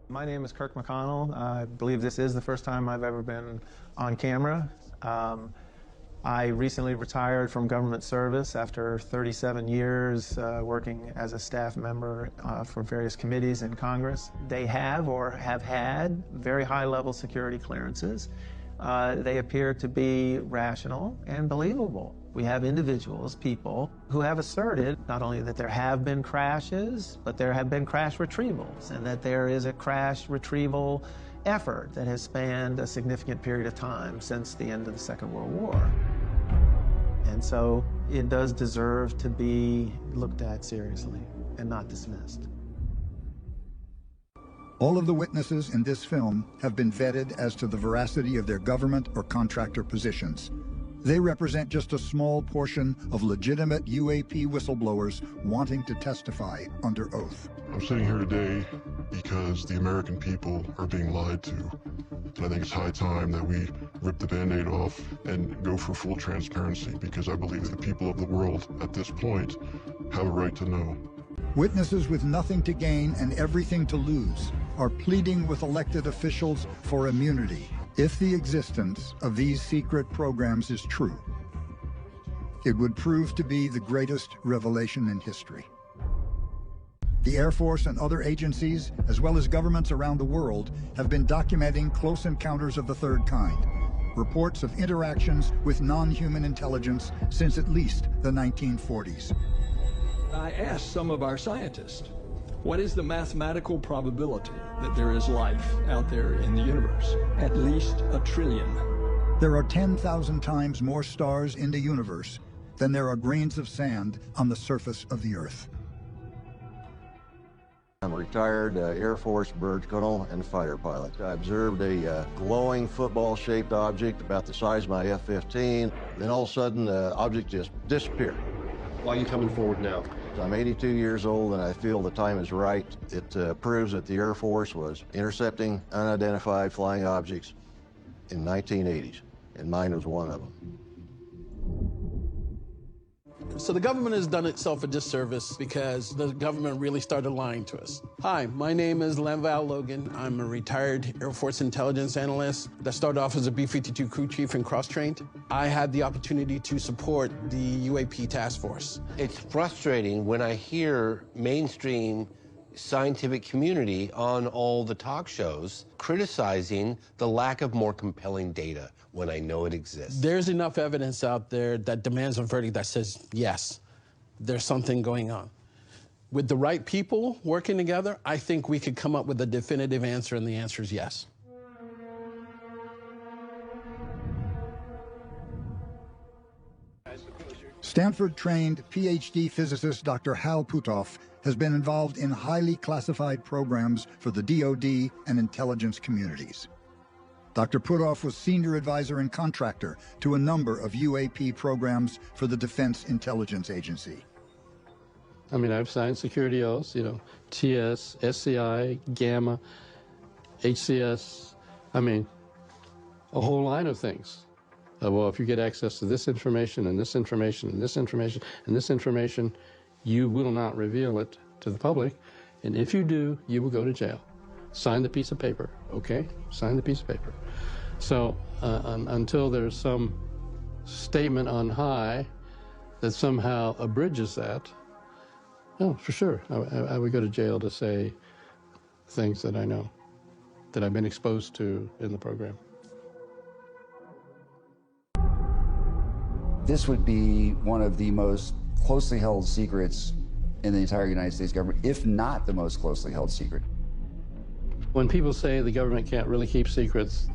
My name is Kirk McConnell. I believe this is the first time I've ever been on camera. I recently retired from government service after 37 years working as a staff member for various committees in Congress. They have or have had very high-level security clearances. They appear to be rational and believable. We have individuals, people, who have asserted not only that there have been crashes, but there have been crash retrievals, and that there is a crash retrieval effort that has spanned a significant period of time since the end of the Second World War. And so it does deserve to be looked at seriously and not dismissed. All of the witnesses in this film have been vetted as to the veracity of their government or contractor positions. They represent just a small portion of legitimate UAP whistleblowers wanting to testify under oath. I'm sitting here today because the American people are being lied to. And I think it's high time that we rip the Band-Aid off and go for full transparency, because I believe that the people of the world at this point have a right to know. Witnesses with nothing to gain and everything to lose are pleading with elected officials for immunity if the existence of these secret programs is true. It would prove to be the greatest revelation in history. The Air Force and other agencies, as well as governments around the world, have been documenting close encounters of the third kind, reports of interactions with non-human intelligence since at least the 1940s. I asked some of our scientists, what is the mathematical probability that there is life out there in the universe? At least 1 trillion. There are 10,000 times more stars in the universe than there are grains of sand on the surface of the Earth. I'm a retired Air Force bird colonel and fighter pilot. I observed a glowing football-shaped object about the size of my F-15. Then all of a sudden, the object just disappeared. Why are you coming forward now? I'm 82 years old, and I feel the time is right. It proves that the Air Force was intercepting unidentified flying objects in 1980s, and mine was one of them. So the government has done itself a disservice because the government really started lying to us. Hi, my name is Lanval Logan. I'm a retired Air Force intelligence analyst that started off as a B-52 crew chief and cross-trained. I had the opportunity to support the UAP task force. It's frustrating when I hear mainstream scientific community on all the talk shows criticizing the lack of more compelling data when I know it exists. There's enough evidence out there that demands a verdict that says, yes, there's something going on. With the right people working together, I think we could come up with a definitive answer, and the answer is yes. Stanford-trained PhD physicist Dr. Hal Puthoff has been involved in highly classified programs for the DoD and intelligence communities. Dr. Puthoff was senior advisor and contractor to a number of UAP programs for the Defense Intelligence Agency. I mean, I've signed security oaths, you know, TS, SCI, Gamma, HCS, I mean, a whole line of things. Well, if you get access to this information and this information and this information and this information, you will not reveal it to the public. And if you do, you will go to jail. Sign the piece of paper, okay? Sign the piece of paper. So until there's some statement on high that somehow abridges that, no, for sure, I would go to jail to say things that I know, that I've been exposed to in the program. This would be one of the most closely held secrets in the entire United States government, if not the most closely held secret. When people say the government can't really keep secrets,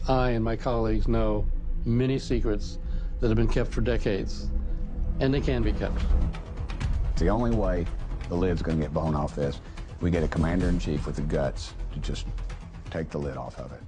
I and my colleagues know many secrets that have been kept for decades, and they can be kept. The only way the lid's going to get blown off this, we get a commander-in-chief with the guts to just take the lid off of it.